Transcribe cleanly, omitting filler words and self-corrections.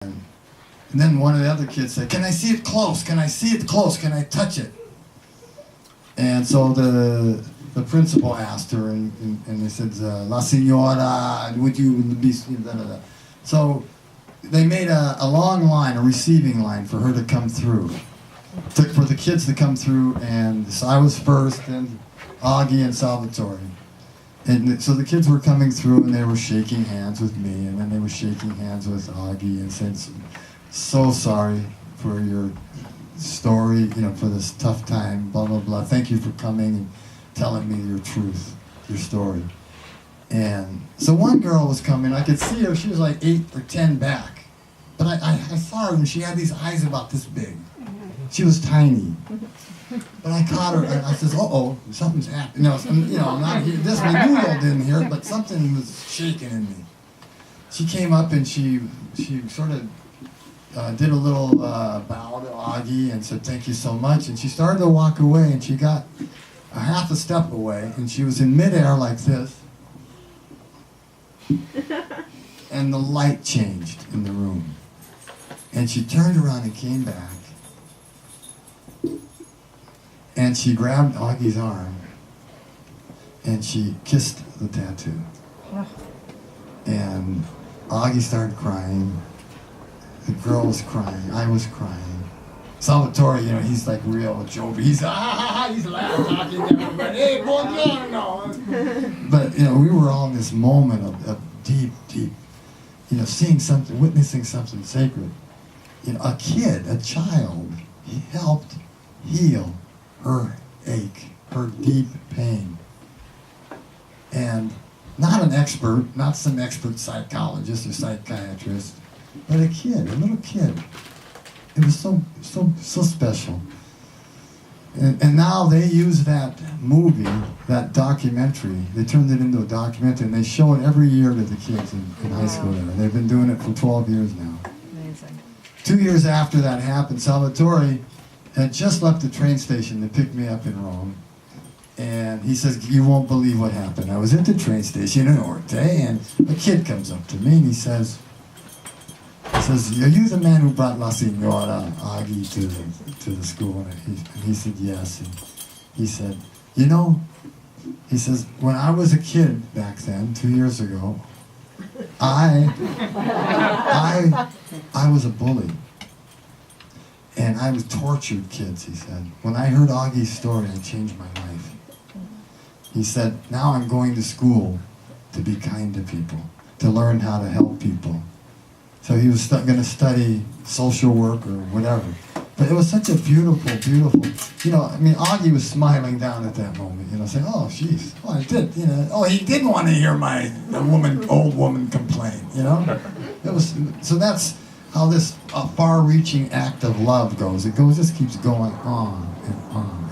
And then one of the other kids said, "Can I see it close? Can I see it close? Can I touch it?" And so the principal asked her, and they said, "La Signora, would you be..." Da, da, da. So they made a long line, a receiving line for her to come through, for the kids to come through, and so I was first, and Agi and Salvatore. And so the kids were coming through, and they were shaking hands with me, and then they were shaking hands with Agi, and said, "So sorry for your story, for this tough time, blah, blah, blah. Thank you for coming and telling me your truth, your story." And so one girl was coming, I could see her, she was like 8 or 10 back. But I saw her, and she had these eyes about this big. She was tiny. But I caught her, and I says, "Uh-oh, something's happening." I'm not here. This one, you all didn't hear it, but something was shaking in me. She came up, and she sort of did a little bow to Agi and said, "Thank you so much." And she started to walk away, and she got a half a step away, and she was in midair like this. And the light changed in the room. And she turned around and came back. And she grabbed Agi's arm, and she kissed the tattoo. And Agi started crying. The girl was crying. I was crying. Salvatore, he's like real jovial. He's he's laughing, talking to everybody. "Hey, buongiorno." But we were all in this moment of deep, seeing something, witnessing something sacred. A kid, a child, he helped heal her ache, her deep pain. And not an expert, not some expert psychologist or psychiatrist, but a little kid. It was so special. And now they use that movie, that documentary, they turned it into a documentary, and they show it every year to the kids in high school there. They've been doing it for 12 years now. Amazing. 2 years after that happened, Salvatore had just left the train station to pick me up in Rome. And he says, "You won't believe what happened. I was at the train station in Orte, and a kid comes up to me, and he says, "Are you the man who brought La Signora Agi to the school?" And he said, "Yes." And he said, he says, "When I was a kid back then, 2 years ago, I was a bully. And I was tortured kids," he said. "When I heard Agi's story, it changed my life." He said, "Now I'm going to school to be kind to people, to learn how to help people." So he was going to study social work or whatever. But it was such a beautiful, Agi was smiling down at that moment, saying, "Oh, jeez, I did, he didn't want to hear old woman complain, It was, so that's how this far-reaching act of love goes. Just keeps going on and on.